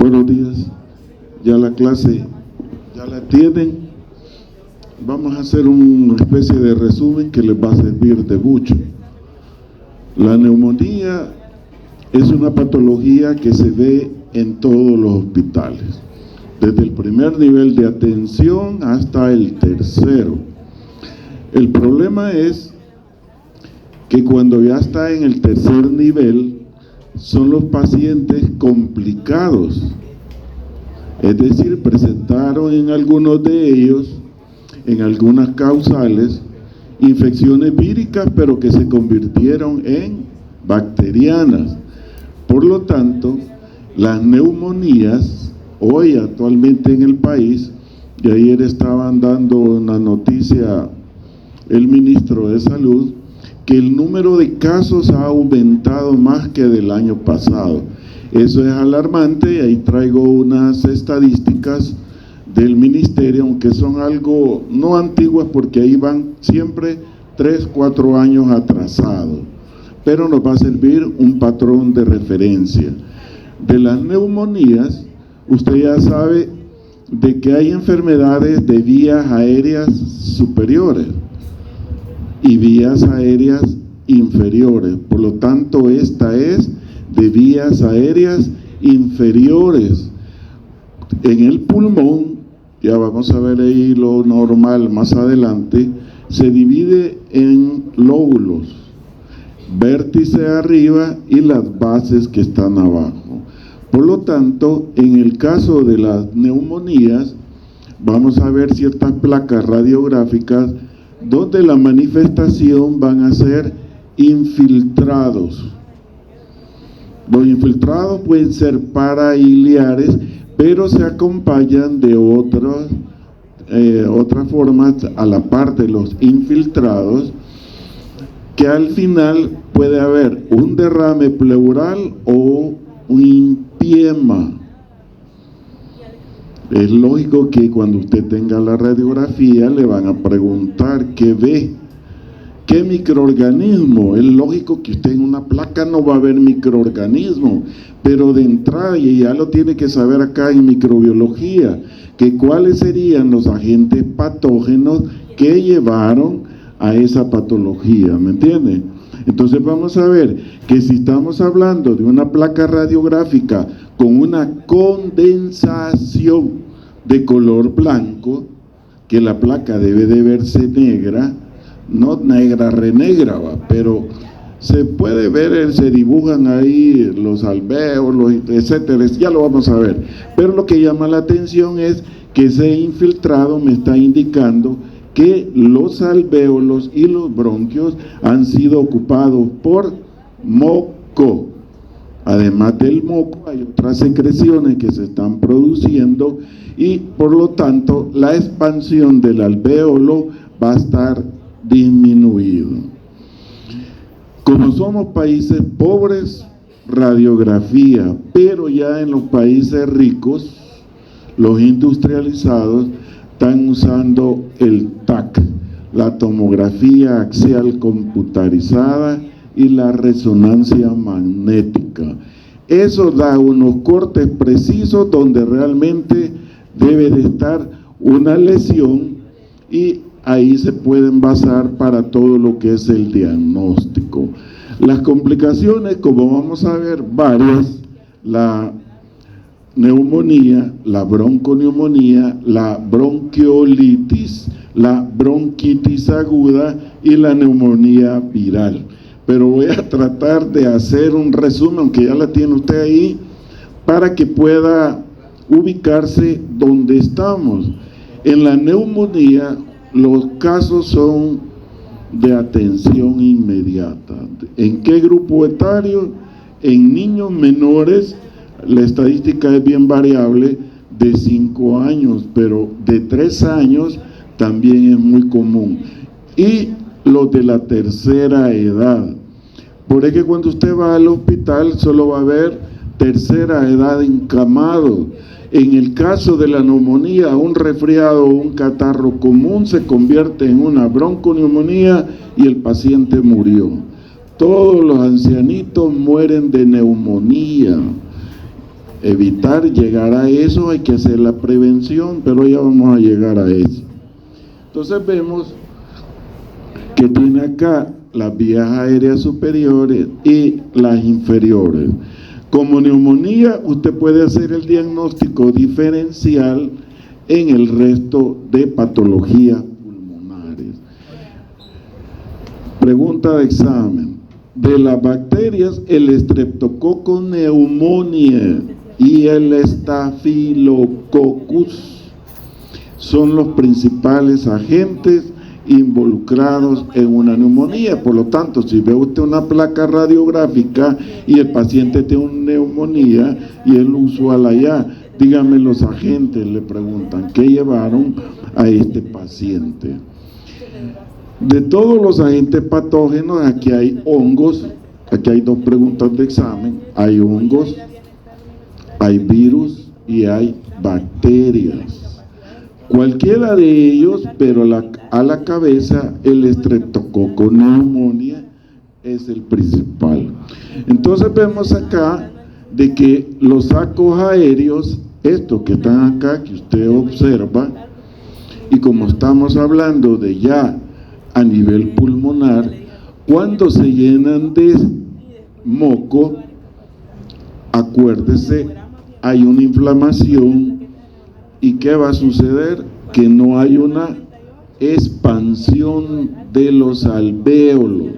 Buenos días. Ya la clase ya la tienen. Vamos a hacer una especie de resumen que les va a servir de mucho. La neumonía es una patología que se ve en todos los hospitales, desde el primer nivel de atención hasta el tercero. El problema es que cuando ya está en el tercer nivel, son los pacientes complicados. Es decir, presentaron en algunos de ellos, en algunas causales, infecciones víricas, pero que se convirtieron en bacterianas. Por lo tanto, las neumonías, hoy actualmente en el país, y ayer estaban dando una noticia el ministro de Salud, que el número de casos ha aumentado más que del año pasado. Eso es alarmante, y ahí traigo unas estadísticas del ministerio, aunque son algo no antiguas porque ahí van siempre 3, 4 años atrasados, pero nos va a servir un patrón de referencia. De las neumonías, usted ya sabe de que hay enfermedades de vías aéreas superiores y vías aéreas inferiores. Por lo tanto, esta es de vías aéreas inferiores. En el pulmón, ya vamos a ver ahí lo normal más adelante, se divide en lóbulos, vértice arriba y las bases que están abajo. Por lo tanto, en el caso de las neumonías, vamos a ver ciertas placas radiográficas donde la manifestación van a ser infiltrados. Los infiltrados pueden ser parailiares, pero se acompañan de otras formas a la par de los infiltrados, que al final puede haber un derrame pleural o un empiema. Es lógico que cuando usted tenga la radiografía le van a preguntar qué ve, qué microorganismo. Es lógico que usted en una placa no va a ver microorganismo, pero de entrada, y ya lo tiene que saber acá en microbiología, que cuáles serían los agentes patógenos que llevaron a esa patología, ¿me entiende? Entonces vamos a ver que si estamos hablando de una placa radiográfica con una condensación de color blanco, que la placa debe de verse negra, no negra renegra, pero se puede ver, se dibujan ahí los alvéolos, etcétera, ya lo vamos a ver. Pero lo que llama la atención es que ese infiltrado me está indicando que los alvéolos y los bronquios han sido ocupados por moco. Además del moco hay otras secreciones que se están produciendo y por lo tanto la expansión del alvéolo va a estar disminuido. Como somos países pobres, radiografía, pero ya en los países ricos, los industrializados, están usando el TAC, la tomografía axial computarizada y la resonancia magnética. Eso da unos cortes precisos donde realmente debe de estar una lesión y ahí se pueden basar para todo lo que es el diagnóstico. Las complicaciones, como vamos a ver varias, la neumonía, la bronconeumonía, la bronquiolitis, la bronquitis aguda y la neumonía viral. Pero voy a tratar de hacer un resumen, aunque ya la tiene usted ahí, para que pueda ubicarse donde estamos. En la neumonía, los casos son de atención inmediata. ¿En qué grupo etario? En niños menores. La estadística es bien variable, de 5 años, pero de 3 años también es muy común. Y los de la tercera edad. Por eso que cuando usted va al hospital solo va a ver tercera edad encamado. En el caso de la neumonía, un resfriado o un catarro común se convierte en una bronconeumonía y el paciente murió. Todos los ancianitos mueren de neumonía. evitar llegar a eso hay que hacer la prevención, pero ya vamos a llegar a eso. Entonces vemos que tiene acá las vías aéreas superiores y las inferiores. Como neumonía, usted puede hacer el diagnóstico diferencial en el resto de patologías pulmonares. Pregunta de examen. De las bacterias, el Streptococcus pneumoniae y el Staphylococcus son los principales agentes involucrados en una neumonía. Por lo tanto, si ve usted una placa radiográfica y el paciente tiene una neumonía y el usual allá, dígame los agentes, le preguntan, ¿qué llevaron a este paciente? De todos los agentes patógenos, aquí hay hongos, aquí hay dos preguntas de examen, hay hongos, hay virus y hay bacterias. Cualquiera de ellos, pero a la cabeza el Streptococcus pneumoniae es el principal. Entonces vemos acá de que los sacos aéreos, estos que están acá, que usted observa, y como estamos hablando de ya a nivel pulmonar, cuando se llenan de moco, acuérdese, hay una inflamación. ¿Y qué va a suceder? Que no hay una expansión de los alvéolos.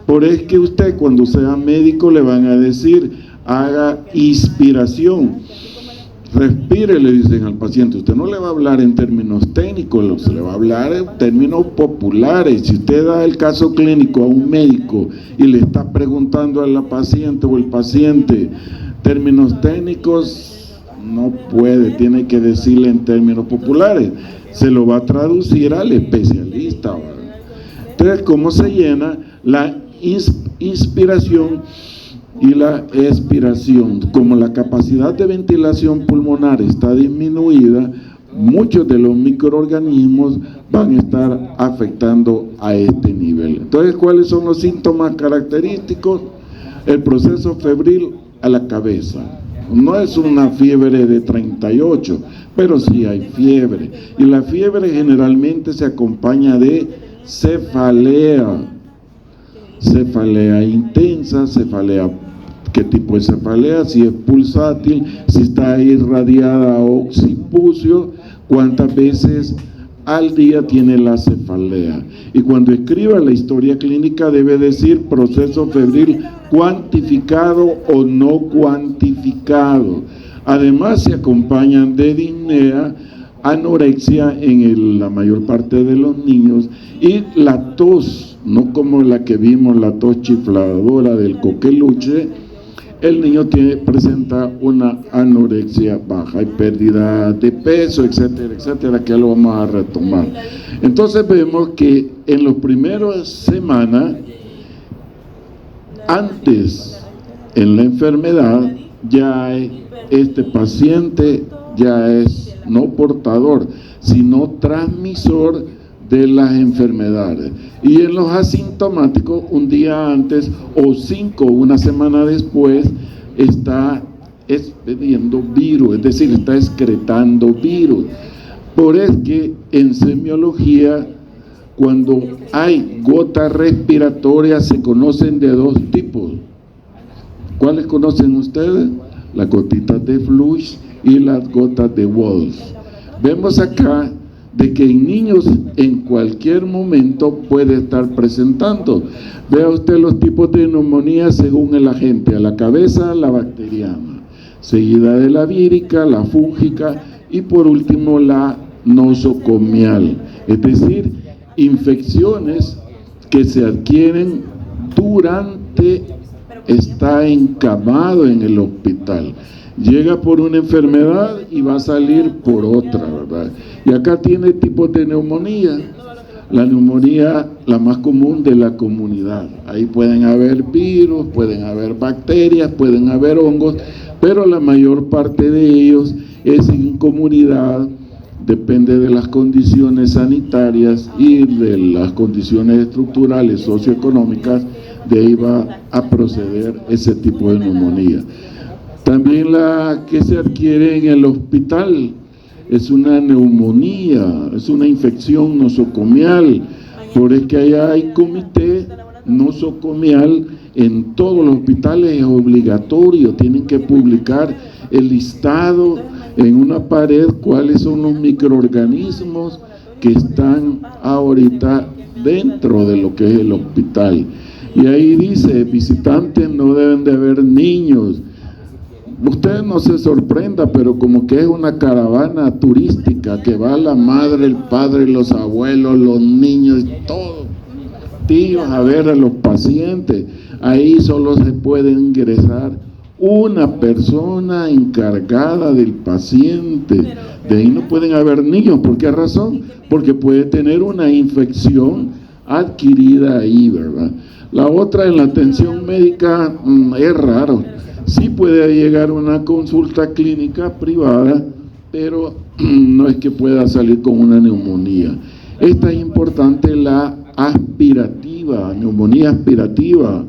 Por eso que usted, cuando sea médico, le van a decir, haga inspiración, respire, le dicen al paciente. Usted no le va a hablar en términos técnicos, se le va a hablar en términos populares. Si usted da el caso clínico a un médico y le está preguntando a la paciente o el paciente términos técnicos, no puede, tiene que decirle en términos populares, se lo va a traducir al especialista. Entonces, ¿cómo se llena? La inspiración y la expiración. Como la capacidad de ventilación pulmonar está disminuida, muchos de los microorganismos van a estar afectando a este nivel. Entonces, ¿cuáles son los síntomas característicos? El proceso febril a la cabeza. No es una fiebre de 38, pero sí hay fiebre. Y la fiebre generalmente se acompaña de cefalea. Cefalea intensa, cefalea, ¿qué tipo de cefalea? Si es pulsátil, si está irradiada a occipucio, ¿cuántas veces al día tiene la cefalea? Y cuando escriba la historia clínica debe decir proceso febril cuantificado o no cuantificado. Además se acompañan de disnea, anorexia en la mayor parte de los niños y la tos, no como la que vimos, la tos chifladora del coqueluche. El niño presenta una anorexia baja y pérdida de peso, etcétera, etcétera, que lo vamos a retomar. Entonces vemos que en las primeras semanas, antes en la enfermedad, ya este paciente ya es no portador, sino transmisor de las enfermedades. Y en los asintomáticos, un día antes o una semana después, está expeliendo virus, es decir, está excretando virus. Por eso que en semiología, cuando hay gotas respiratorias, se conocen de dos tipos. ¿Cuáles conocen ustedes? Las gotitas de Fluch y las gotas de Wolf. Vemos acá de que en niños en cualquier momento puede estar presentando. Vea usted los tipos de neumonía según el agente: a la cabeza, la bacteriana, seguida de la vírica, la fúngica y por último la nosocomial, es decir, infecciones que se adquieren durante está encamado en el hospital. Llega por una enfermedad y va a salir por otra, ¿verdad? Y acá tiene tipos de neumonía. La neumonía, la más común de la comunidad. Ahí pueden haber virus, pueden haber bacterias, pueden haber hongos, pero la mayor parte de ellos es en comunidad, depende de las condiciones sanitarias y de las condiciones estructurales, socioeconómicas, de ahí va a proceder ese tipo de neumonía. También la que se adquiere en el hospital es una neumonía, es una infección nosocomial. Por eso que allá hay comité nosocomial en todos los hospitales, es obligatorio, tienen que publicar el listado en una pared cuáles son los microorganismos que están ahorita dentro de lo que es el hospital. Y ahí dice, visitantes no deben de haber niños. Usted no se sorprenda, pero como que es una caravana turística que va la madre, el padre, los abuelos, los niños, todos tíos a ver a los pacientes. Ahí solo se puede ingresar una persona encargada del paciente. De ahí no pueden haber niños. ¿Por qué razón? Porque puede tener una infección adquirida ahí, ¿verdad? La otra, en la atención médica, es raro. Sí puede llegar una consulta clínica privada, pero no es que pueda salir con una neumonía. Esta es importante, la aspirativa, neumonía aspirativa.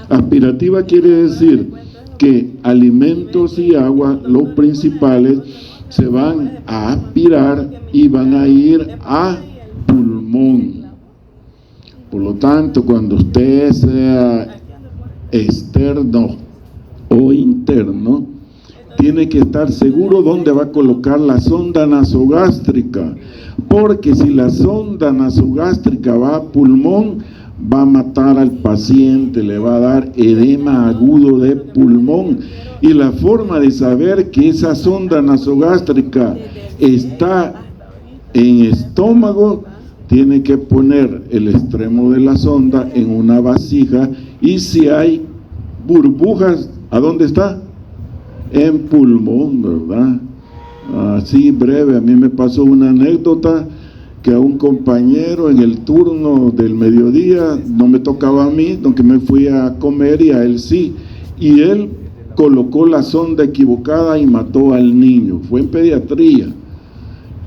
Aspirativa quiere decir que alimentos y agua, los principales, se van a aspirar y van a ir a pulmón. Por lo tanto, cuando usted sea externo o interno, tiene que estar seguro dónde va a colocar la sonda nasogástrica, porque si la sonda nasogástrica va a pulmón, va a matar al paciente, le va a dar edema agudo de pulmón. Y la forma de saber que esa sonda nasogástrica está en estómago, tiene que poner el extremo de la sonda en una vasija, y si hay burbujas, ¿a dónde está? En pulmón, ¿verdad? Así breve, a mí me pasó una anécdota que a un compañero en el turno del mediodía, no me tocaba a mí, aunque me fui a comer, y a él sí, y él colocó la sonda equivocada y mató al niño. Fue en pediatría,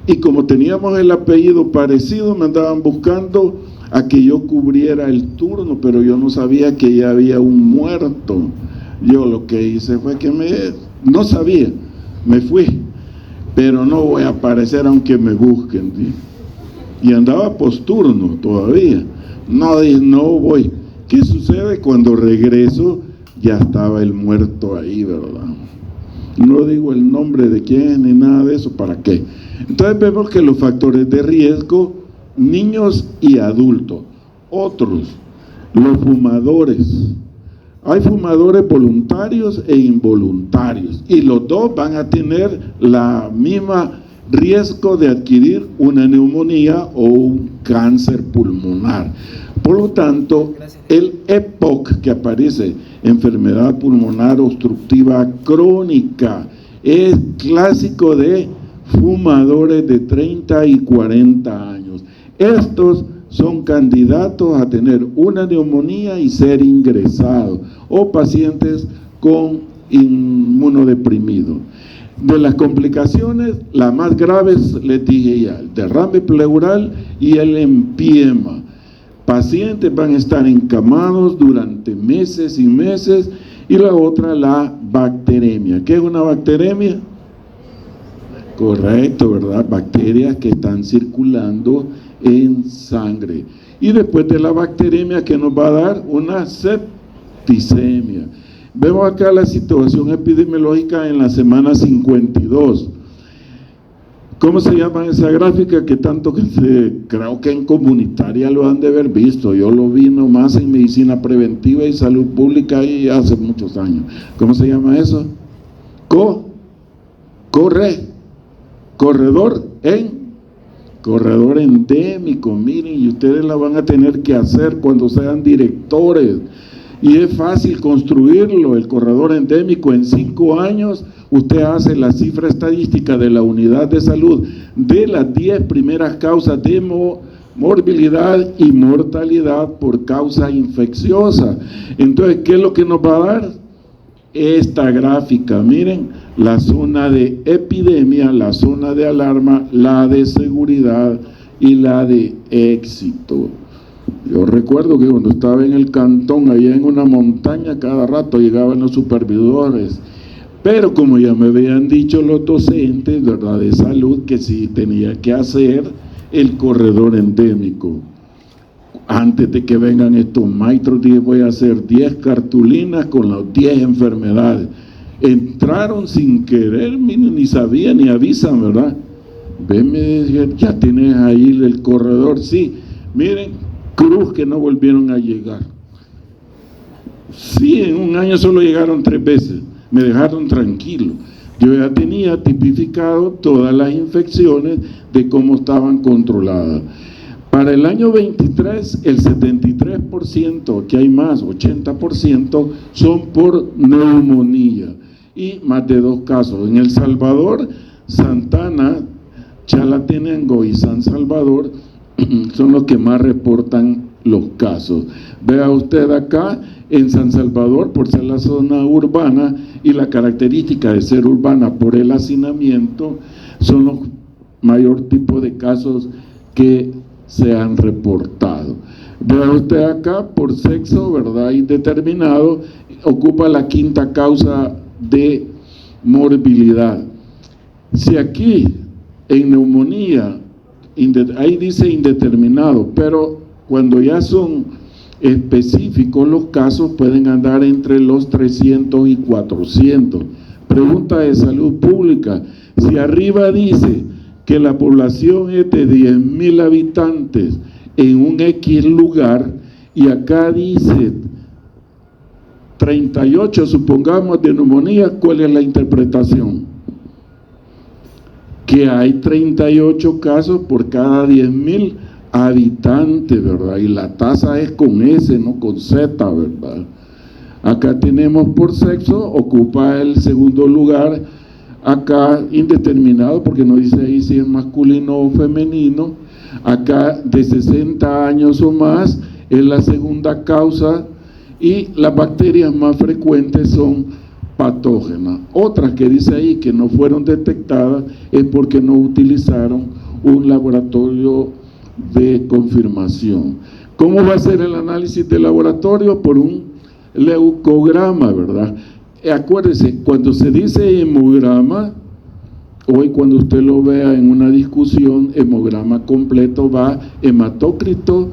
y como teníamos el apellido parecido, me andaban buscando a que yo cubriera el turno, pero yo no sabía que ya había un muerto. Yo lo que hice fue que no sabía, me fui, pero no voy a aparecer aunque me busquen, ¿sí? Y andaba posturno todavía, no voy. ¿Qué sucede? Cuando regreso ya estaba el muerto ahí, ¿verdad? No digo el nombre de quién ni nada de eso, ¿para qué? Entonces vemos que los factores de riesgo, niños y adultos. Otros, los fumadores. Hay fumadores voluntarios e involuntarios, y los dos van a tener la misma riesgo de adquirir una neumonía o un cáncer pulmonar. Por lo tanto, el EPOC, que aparece, enfermedad pulmonar obstructiva crónica, es clásico de fumadores de 30 y 40 años. Estos son candidatos a tener una neumonía y ser ingresados, o pacientes con inmunodeprimido. De las complicaciones, las más graves, les dije ya, el derrame pleural y el empiema. Pacientes van a estar encamados durante meses y meses. Y la otra, la bacteremia. ¿Qué es una bacteremia? Correcto, ¿verdad? Bacterias que están circulando en sangre. Y después de la bacteremia, ¿qué nos va a dar? Una septicemia. Vemos acá la situación epidemiológica en la semana 52. ¿Cómo se llama esa gráfica? Que tanto que creo que en comunitaria lo han de haber visto. Yo lo vi nomás en medicina preventiva y salud pública y hace muchos años. ¿Cómo se llama eso? Corredor endémico. Miren, y ustedes la van a tener que hacer cuando sean directores. Y es fácil construirlo, el corredor endémico. En 5 años usted hace la cifra estadística de la unidad de salud de las 10 primeras causas de morbilidad y mortalidad por causa infecciosa. Entonces, ¿qué es lo que nos va a dar? Esta gráfica, miren, la zona de epidemia, la zona de alarma, la de seguridad y la de éxito. Yo recuerdo que cuando estaba en el cantón, allá en una montaña, cada rato llegaban los supervisores. Pero como ya me habían dicho los docentes, ¿verdad?, de salud, que sí tenía que hacer el corredor endémico. Antes de que vengan estos maestros, dije, voy a hacer 10 cartulinas con las 10 enfermedades. Entraron sin querer, ni sabían ni avisan, ¿verdad? Ven, me decían, ya tienes ahí el corredor. Sí, miren, cruz que no volvieron a llegar. Sí, en un año solo llegaron 3 veces, me dejaron tranquilo. Yo ya tenía tipificado todas las infecciones de cómo estaban controladas. Para el año 23, el 73%, que hay más, 80%, son por neumonía y más de 2 casos. En El Salvador, Santana, Chalatenango y San Salvador son los que más reportan los casos. Vea usted acá, en San Salvador, por ser la zona urbana y la característica de ser urbana por el hacinamiento, son los mayor tipo de casos que se han reportado. Vea usted acá, por sexo, ¿verdad?, indeterminado, ocupa la 5ª causa de morbilidad. Si aquí en neumonía, ahí dice indeterminado, pero cuando ya son específicos los casos pueden andar entre los 300 y 400. Pregunta de salud pública: si arriba dice que la población es de 10,000 habitantes en un X lugar y acá dice 38, supongamos, de neumonía, ¿cuál es la interpretación? Que hay 38 casos por cada 10,000 habitantes, ¿verdad? Y la tasa es con S, no con Z, ¿verdad? Acá tenemos por sexo, ocupa el segundo lugar, acá indeterminado, porque no dice ahí si es masculino o femenino. Acá de 60 años o más es la segunda causa, y las bacterias más frecuentes son patógenas. Otras que dice ahí que no fueron detectadas es porque no utilizaron un laboratorio de confirmación. ¿Cómo va a ser el análisis de laboratorio? Por un leucograma, ¿verdad? Acuérdese, cuando se dice hemograma, hoy cuando usted lo vea en una discusión, hemograma completo va hematócrito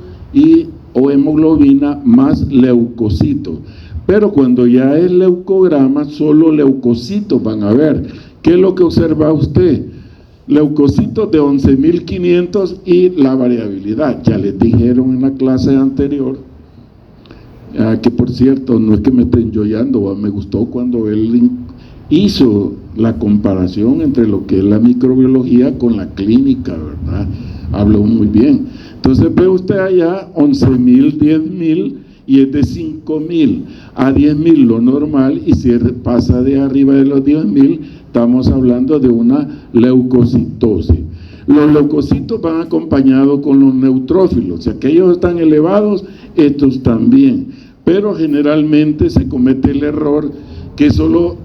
o hemoglobina más leucocitos. Pero cuando ya es leucograma, solo leucocitos van a ver. ¿Qué es lo que observa usted? Leucocitos de 11,500 y la variabilidad. Ya les dijeron en la clase anterior, que por cierto, no es que me estén enjoyando, me gustó cuando él hizo la comparación entre lo que es la microbiología con la clínica, ¿verdad? Habló muy bien. Entonces ve usted allá 11,000, 10,000 y es de 5,000 a 10,000 lo normal, y si pasa de arriba de los 10,000 estamos hablando de una leucocitosis. Los leucocitos van acompañados con los neutrófilos, si aquellos están elevados, estos también, pero generalmente se comete el error que solo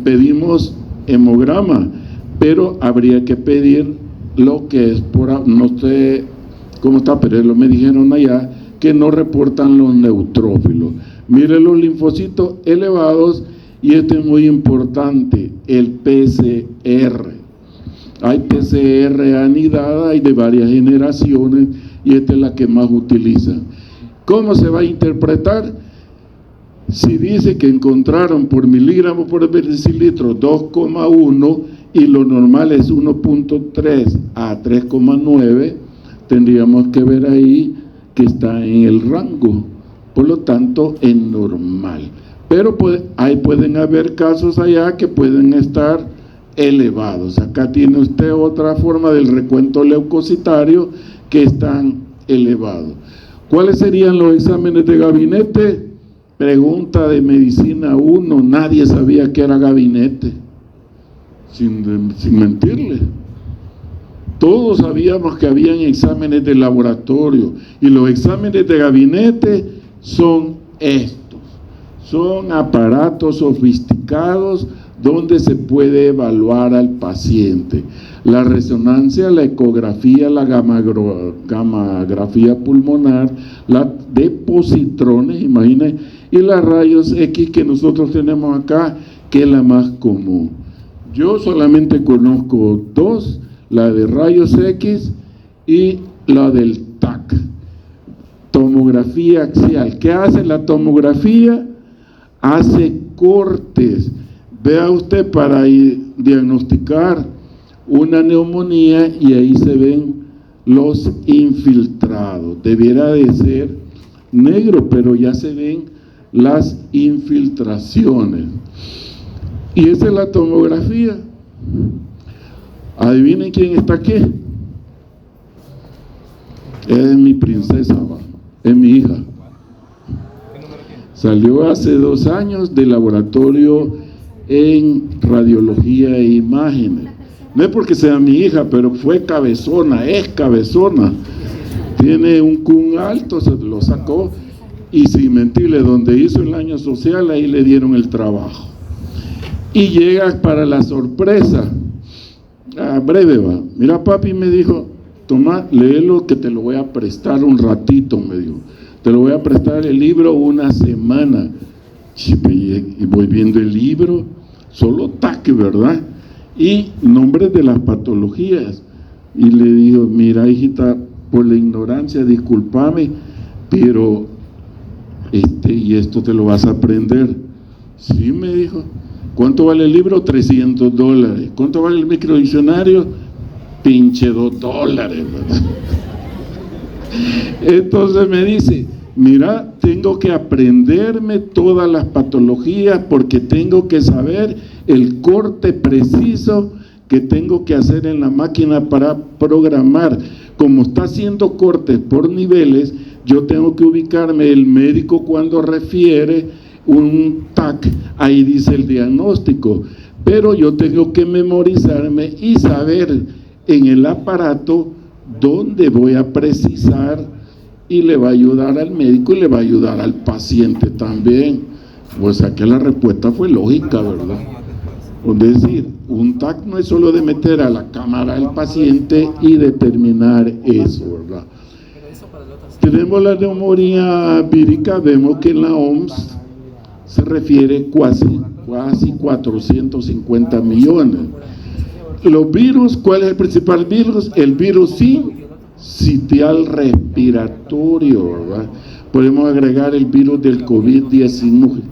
pedimos hemograma, pero habría que pedir lo que es no sé cómo está, pero me dijeron allá que no reportan los neutrófilos. Mire los linfocitos elevados, y este es muy importante, el PCR. Hay PCR anidada, hay de varias generaciones, y esta es la que más utilizan. ¿Cómo se va a interpretar? Si dice que encontraron por miligramo por decilitro 2,1 y lo normal es 1,3 a 3,9, tendríamos que ver ahí que está en el rango, por lo tanto es normal. Pero ahí pueden haber casos allá que pueden estar elevados. Acá tiene usted otra forma del recuento leucocitario que están elevados. ¿Cuáles serían los exámenes de gabinete? Pregunta de medicina 1, nadie sabía que era gabinete, sin mentirle. Todos sabíamos que habían exámenes de laboratorio, y los exámenes de gabinete son estos, son aparatos sofisticados donde se puede evaluar al paciente. La resonancia, la ecografía, la gamografía pulmonar, la de positrones, imagínense, y las rayos X que nosotros tenemos acá, que es la más común. Yo solamente conozco dos, la de rayos X y la del TAC, tomografía axial. ¿Qué hace la tomografía? Hace cortes. Vea usted, para diagnosticar una neumonía, y ahí se ven los infiltrados. Debiera de ser negro, pero ya se ven las infiltraciones. Y esa es la tomografía. Adivinen quién está aquí. Es mi princesa, es mi hija. Salió hace 2 años del laboratorio en radiología e imágenes. No es porque sea mi hija, pero fue cabezona, es cabezona. Tiene un CUN alto, se lo sacó, y sin mentirle, donde hizo el año social, ahí le dieron el trabajo. Y llega para la sorpresa, breve va, mira papi, me dijo, toma, léelo que te lo voy a prestar un ratito, me dijo, te lo voy a prestar el libro una semana. Y voy viendo el libro, solo TAC, ¿verdad? Y nombres de las patologías. Y le digo, mira hijita, por la ignorancia, discúlpame, pero y esto te lo vas a aprender. Sí, me dijo. ¿Cuánto vale el libro? $300. ¿Cuánto vale el microdiccionario? Pinche $2, ¿verdad? Entonces me dice, mira, tengo que aprenderme todas las patologías porque tengo que saber el corte preciso que tengo que hacer en la máquina para programar. Como está haciendo cortes por niveles, yo tengo que ubicarme, el médico cuando refiere un TAC, ahí dice el diagnóstico, pero yo tengo que memorizarme y saber en el aparato dónde voy a precisar, y le va a ayudar al médico y le va a ayudar al paciente también. O sea que la respuesta fue lógica, ¿verdad? Es decir, un TAC no es solo de meter a la cámara al paciente y determinar eso, ¿verdad? Tenemos la neumonía vírica, vemos que en la OMS se refiere casi 450 millones. Los virus, ¿cuál es el principal virus? El virus sincitial respiratorio, ¿verdad? Podemos agregar el virus del COVID-19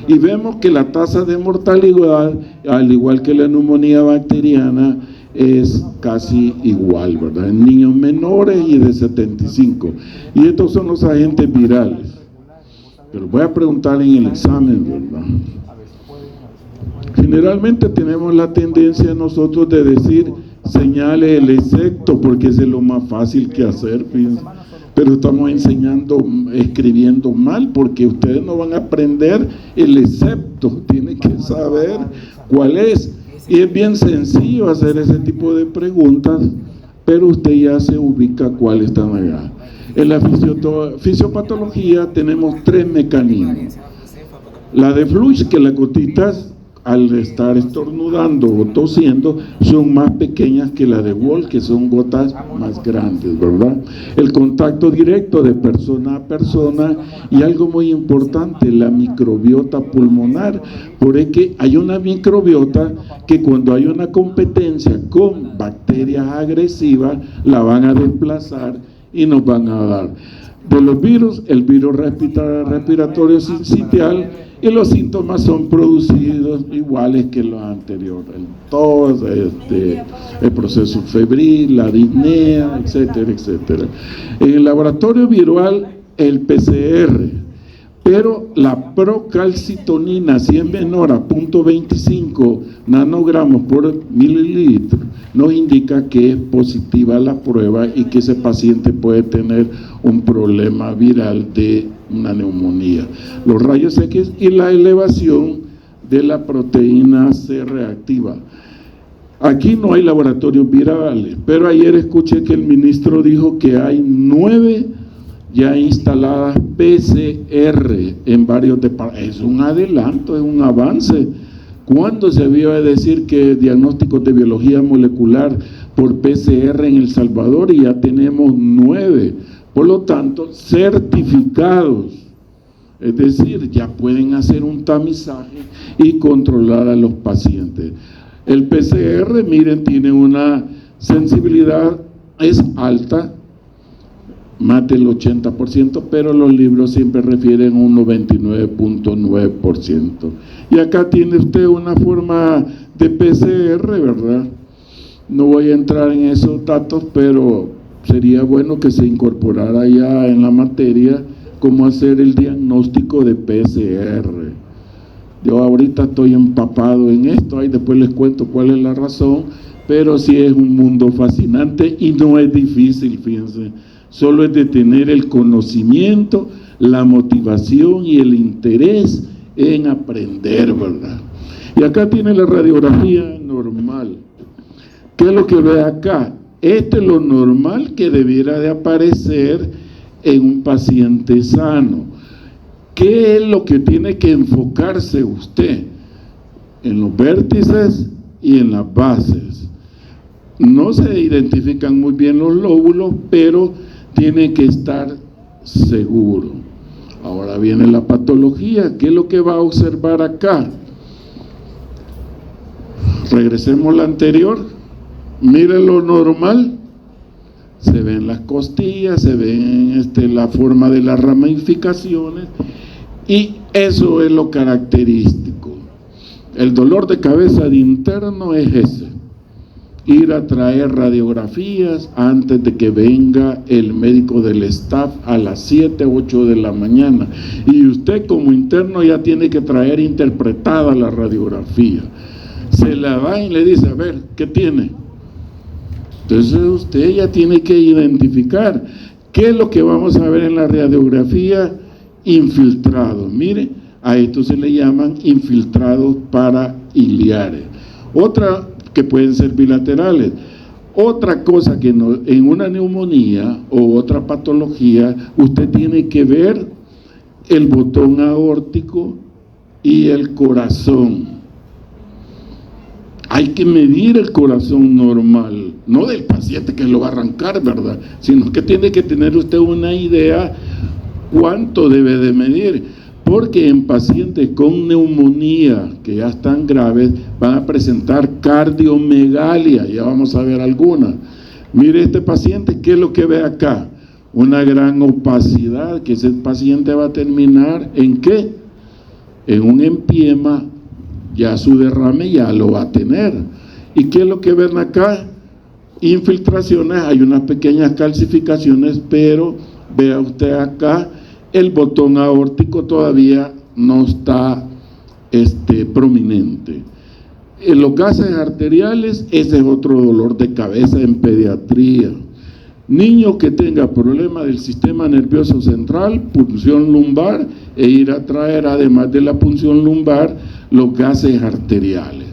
y vemos que la tasa de mortalidad, al igual que la neumonía bacteriana, es casi igual, ¿verdad? En niños menores y de 75. Y estos son los agentes virales. Pero voy a preguntar en el examen, ¿verdad? Generalmente tenemos la tendencia nosotros de decir, señale el excepto, porque es lo más fácil que hacer, fíjense. Pero estamos escribiendo mal, porque ustedes no van a aprender el excepto, tienen que saber cuál es. Y es bien sencillo hacer ese tipo de preguntas, pero usted ya se ubica cuál están allá. En la fisiopatología tenemos 3 mecanismos. La de Fluch, que las gotitas al estar estornudando o tosiendo son más pequeñas que la de Wall, que son gotas más grandes, ¿verdad? El contacto directo de persona a persona, y algo muy importante, la microbiota pulmonar, porque hay una microbiota que cuando hay una competencia con bacterias agresivas la van a desplazar y nos van a dar. De los virus, el virus respiratorio sincitial, y los síntomas son producidos iguales que los anteriores, el tos, el proceso febril, la disnea, etcétera, etcétera. En el laboratorio viral, el PCR, pero la procalcitonina, si es menor a 0.25 nanogramos por mililitro, nos indica que es positiva la prueba y que ese paciente puede tener un problema viral de una neumonía. Los rayos X y la elevación de la proteína C reactiva. Aquí no hay laboratorios virales, pero ayer escuché que el ministro dijo que hay 9 ya instaladas PCR en varios departamentos. Es un adelanto, es un avance. ¿Cuándo se vio decir que diagnósticos de biología molecular por PCR en El Salvador? Y ya tenemos 9, por lo tanto, certificados. Es decir, ya pueden hacer un tamizaje y controlar a los pacientes. El PCR, miren, tiene una sensibilidad, es alta, más del 80%, pero los libros siempre refieren a un 99.9%. Y acá tiene usted una forma de PCR, ¿verdad? No voy a entrar en esos datos, pero sería bueno que se incorporara ya en la materia cómo hacer el diagnóstico de PCR. Yo ahorita estoy empapado en esto, ahí después les cuento cuál es la razón, pero sí es un mundo fascinante y no es difícil, fíjense. Solo es de tener el conocimiento, la motivación y el interés en aprender, ¿verdad? Y acá tiene la radiografía normal. ¿Qué es lo que ve acá? Esto es lo normal que debiera de aparecer en un paciente sano. ¿Qué es lo que tiene que enfocarse usted? En los vértices y en las bases. No se identifican muy bien los lóbulos, pero tiene que estar seguro. Ahora viene la patología. ¿Qué es lo que va a observar acá? Regresemos a la anterior. Mire lo normal. Se ven las costillas, se ven la forma de las ramificaciones, y eso es lo característico. El dolor de cabeza de interno es ese: ir a traer radiografías antes de que venga el médico del staff a las 7, 8 de la mañana, y usted como interno ya tiene que traer interpretada la radiografía. Se la da y le dice: a ver, ¿qué tiene? Entonces usted ya tiene que identificar qué es lo que vamos a ver en la radiografía. Infiltrados, mire, a esto se le llaman infiltrados parailiares. Otra que pueden ser bilaterales. Otra cosa que no, en una neumonía o otra patología, usted tiene que ver el botón aórtico y el corazón. Hay que medir el corazón normal, no del paciente que lo va a arrancar, ¿verdad? Sino que tiene que tener usted una idea cuánto debe de medir, porque en pacientes con neumonía que ya están graves van a presentar cardiomegalia, ya vamos a ver algunas. Mire este paciente, ¿qué es lo que ve acá? Una gran opacidad, que ese paciente va a terminar ¿en qué? En un empiema. Ya su derrame ya lo va a tener. ¿Y qué es lo que ven acá? Infiltraciones, hay unas pequeñas calcificaciones, pero vea usted acá, el botón aórtico todavía no está prominente. En los gases arteriales, ese es otro dolor de cabeza en pediatría. Niño que tenga problema del sistema nervioso central, punción lumbar, e ir a traer, además de la punción lumbar, los gases arteriales.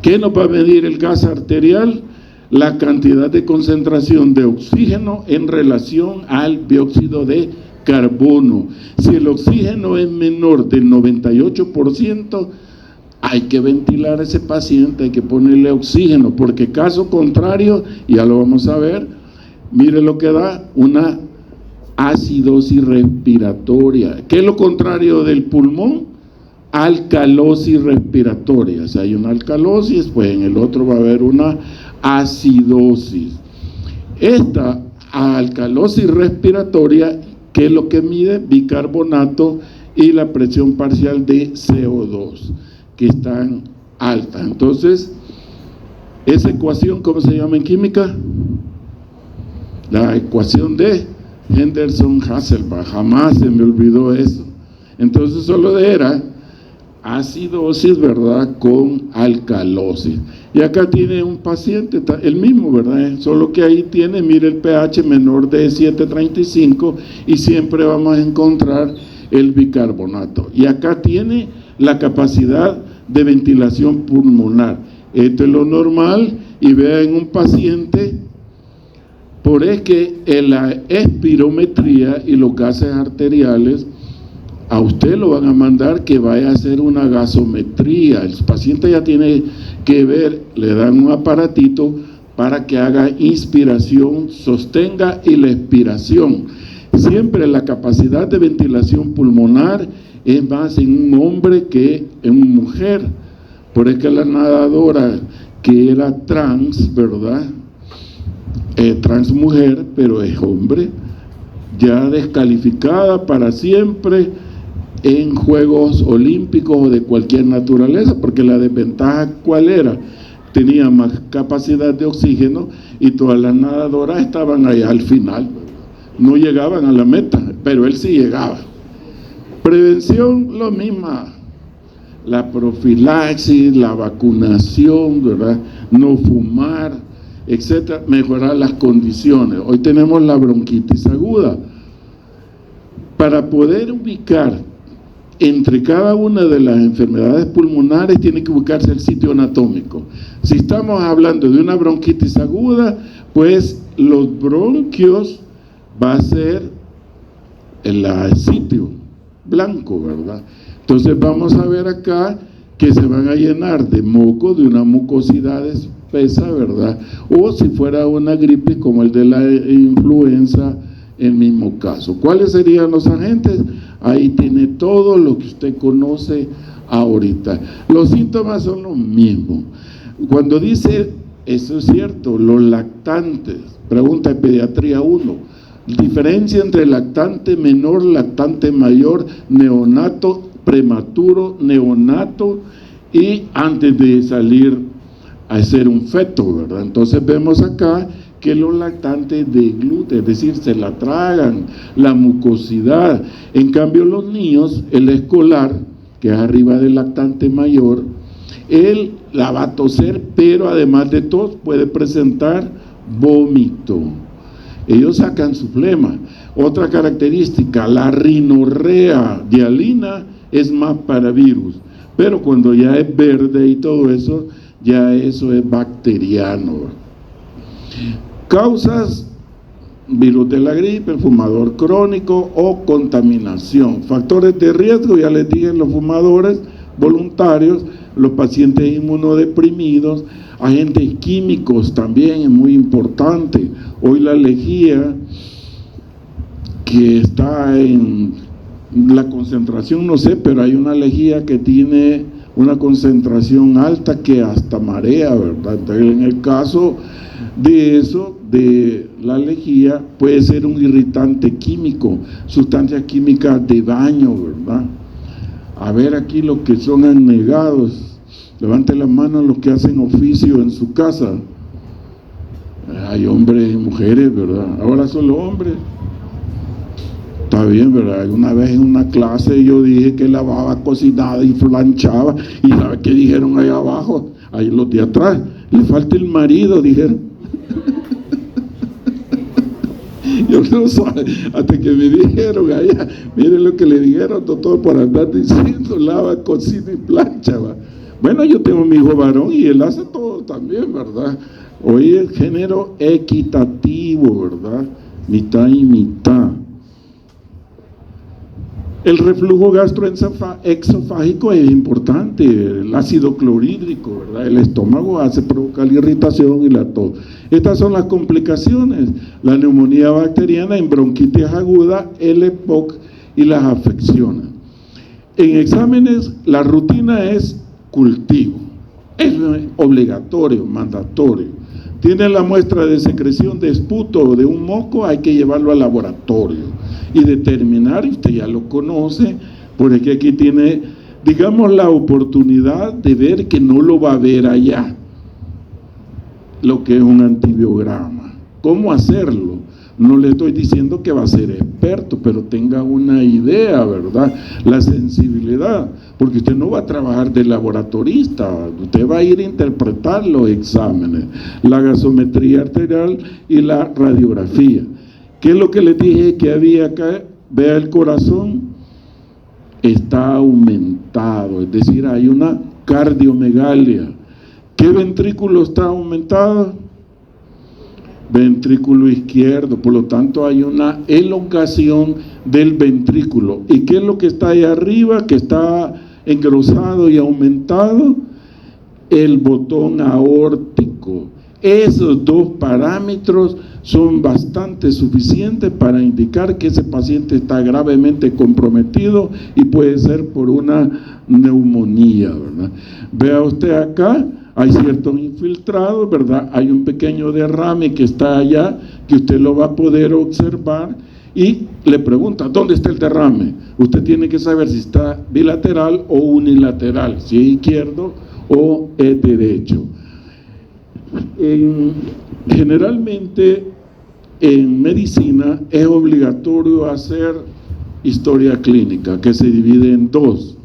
¿Qué nos va a medir el gas arterial? La cantidad de concentración de oxígeno en relación al dióxido de carbono. Si el oxígeno es menor del 98%, hay que ventilar a ese paciente, hay que ponerle oxígeno, porque caso contrario, ya lo vamos a ver, mire lo que da, una acidosis respiratoria. ¿Qué es lo contrario del pulmón? Alcalosis respiratoria. O sea, hay una alcalosis, pues en el otro va a haber una acidosis. Esta alcalosis respiratoria, ¿qué es lo que mide? Bicarbonato y la presión parcial de CO2, que están altas. Entonces, esa ecuación, ¿cómo se llama en química? La ecuación de Henderson-Hasselbalch. Jamás se me olvidó eso. Entonces solo era acidosis, ¿verdad?, con alcalosis. Y acá tiene un paciente, el mismo, ¿verdad? Solo que ahí tiene, mire, el pH menor de 7.35, y siempre vamos a encontrar el bicarbonato. Y acá tiene la capacidad de ventilación pulmonar. Esto es lo normal, y vea en un paciente, por es que en la espirometría y los gases arteriales, a usted lo van a mandar que vaya a hacer una gasometría. El paciente ya tiene que ver, le dan un aparatito para que haga inspiración, sostenga, y la expiración. Siempre la capacidad de ventilación pulmonar es más en un hombre que en una mujer. Por eso que la nadadora que era trans, ¿verdad? Trans mujer, pero es hombre, ya descalificada para siempre en Juegos Olímpicos o de cualquier naturaleza, porque la desventaja, ¿cuál era? Tenía más capacidad de oxígeno y todas las nadadoras estaban allá al final, no llegaban a la meta, pero él sí llegaba. Prevención, lo misma, la profilaxis, la vacunación, ¿verdad? No fumar, etcétera, mejorar las condiciones. Hoy tenemos la bronquitis aguda. Para poder ubicar entre cada una de las enfermedades pulmonares tiene que ubicarse el sitio anatómico. Si estamos hablando de una bronquitis aguda, pues los bronquios va a ser el sitio blanco, ¿verdad? Entonces vamos a ver acá que se van a llenar de moco, de una mucosidad espesa, ¿verdad? O si fuera una gripe como el de la influenza, el mismo caso. ¿Cuáles serían los agentes? Ahí tiene todo lo que usted conoce ahorita. Los síntomas son los mismos. Cuando dice, eso es cierto, los lactantes, pregunta de pediatría 1, diferencia entre lactante menor, lactante mayor, neonato, prematuro, neonato y antes de salir a ser un feto, ¿verdad? Entonces vemos acá que los lactantes degluten, es decir, se la tragan, la mucosidad. En cambio los niños, el escolar, que es arriba del lactante mayor, él la va a toser, pero además de tos puede presentar vómito. Ellos sacan su flema. Otra característica, la rinorrea hialina es más para virus, pero cuando ya es verde y todo eso, ya eso es bacteriano. Causas: virus de la gripe, el fumador crónico o contaminación. Factores de riesgo, ya les dije, los fumadores voluntarios, los pacientes inmunodeprimidos, agentes químicos también es muy importante. Hoy la lejía, que está en la concentración, no sé, pero hay una lejía que tiene una concentración alta que hasta marea, ¿verdad? Entonces, en el caso de eso, de la lejía, puede ser un irritante químico, sustancias químicas de baño, ¿verdad? A ver aquí los que son anegados, levante la mano los que hacen oficio en su casa. Hay hombres y mujeres, ¿verdad? Ahora solo hombres. Está bien, ¿verdad? Una vez en una clase yo dije que lavaba, cocinaba y planchaba, y ¿sabe qué dijeron ahí abajo? Ahí los de atrás, le falta el marido, dijeron. Yo no sé, hasta que me dijeron allá, miren lo que le dijeron, doctor, por andar diciendo lava, cocina y plancha, ¿va? Bueno, yo tengo mi hijo varón y él hace todo también, ¿verdad? Hoy es género equitativo, ¿verdad? Mitad y mitad. El reflujo gastroesofágico es importante, el ácido clorhídrico, ¿verdad? El estómago hace provocar la irritación y la tos. Estas son las complicaciones: la neumonía bacteriana en bronquitis aguda, el EPOC y las afecciones. En exámenes, la rutina es cultivo, es obligatorio, mandatorio. Tiene la muestra de secreción de esputo o de un moco, hay que llevarlo al laboratorio y determinar, y usted ya lo conoce, porque aquí tiene, digamos, la oportunidad de ver que no lo va a ver allá, lo que es un antibiograma. ¿Cómo hacerlo? No le estoy diciendo que va a ser experto, pero tenga una idea, ¿verdad? La sensibilidad, porque usted no va a trabajar de laboratorista, usted va a ir a interpretar los exámenes, la gasometría arterial y la radiografía. ¿Qué es lo que les dije que había acá? Vea el corazón, está aumentado, es decir, hay una cardiomegalia. ¿Qué ventrículo está aumentado? Ventrículo izquierdo, por lo tanto hay una elongación del ventrículo. ¿Y qué es lo que está ahí arriba, que está engrosado y aumentado? El botón aórtico. Esos dos parámetros son bastante suficientes para indicar que ese paciente está gravemente comprometido y puede ser por una neumonía, ¿verdad? Vea usted acá, hay ciertos infiltrados, ¿verdad? Hay un pequeño derrame que está allá, que usted lo va a poder observar y le pregunta, ¿dónde está el derrame? Usted tiene que saber si está bilateral o unilateral, si es izquierdo o es derecho. Generalmente en medicina es obligatorio hacer historia clínica, que se divide en dos: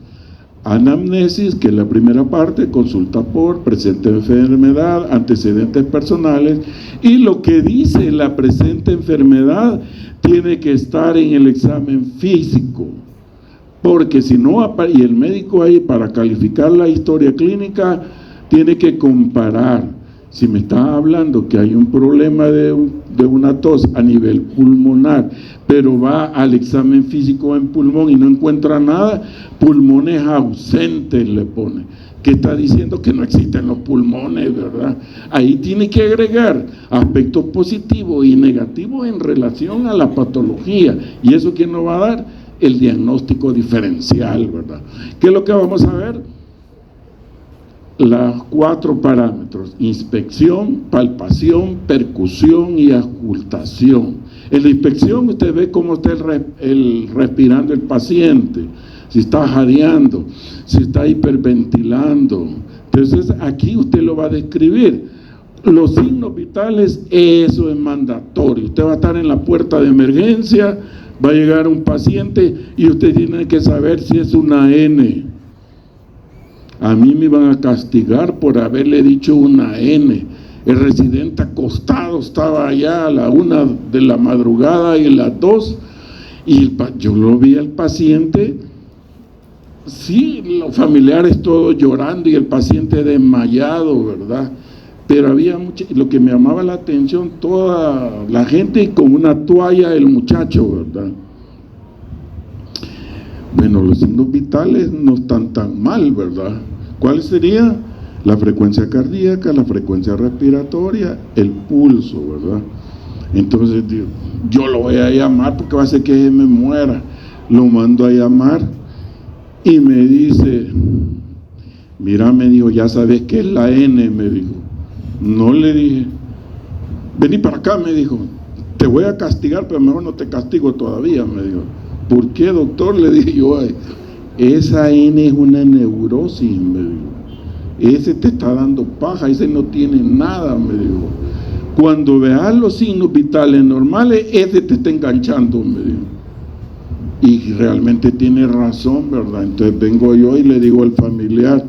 anamnesis, que es la primera parte, consulta por presente enfermedad, antecedentes personales, y lo que dice la presente enfermedad tiene que estar en el examen físico, porque si no, y el médico ahí para calificar la historia clínica tiene que comparar. Si me está hablando que hay un problema de una tos a nivel pulmonar, pero va al examen físico en pulmón y no encuentra nada, pulmones ausentes le pone, que está diciendo que no existen los pulmones, ¿verdad? Ahí tiene que agregar aspectos positivos y negativos en relación a la patología, y eso ¿quién nos va a dar? El diagnóstico diferencial, ¿verdad? ¿Qué es lo que vamos a ver? Los 4 parámetros: inspección, palpación, percusión y auscultación. En la inspección usted ve cómo está respirando el paciente, si está jadeando, si está hiperventilando. Entonces aquí usted lo va a describir. Los signos vitales, eso es mandatorio. Usted va a estar en la puerta de emergencia, va a llegar un paciente y usted tiene que saber si es una N. A mí me iban a castigar por haberle dicho una N. El residente acostado estaba allá a la 1 de la madrugada y las 2, y yo lo vi al paciente, sí, los familiares todos llorando y el paciente desmayado, ¿verdad? Pero había lo que me llamaba la atención, toda la gente con una toalla, el muchacho, ¿verdad? Bueno, los signos vitales no están tan mal, ¿verdad? ¿Cuál sería? La frecuencia cardíaca, la frecuencia respiratoria, el pulso, ¿verdad? Entonces yo lo voy a llamar porque va a ser que me muera. Lo mando a llamar y me dice, mira, me dijo, ya sabes qué es la N, me dijo. No, le dije, vení para acá, me dijo, te voy a castigar, pero mejor no te castigo todavía, me dijo. ¿Por qué, doctor? Le dije yo, esa N es una neurosis, me dijo. Ese te está dando paja, ese no tiene nada, me dijo. Cuando veas los signos vitales normales, ese te está enganchando, me dijo. Y realmente tiene razón, ¿verdad? Entonces vengo yo y le digo al familiar,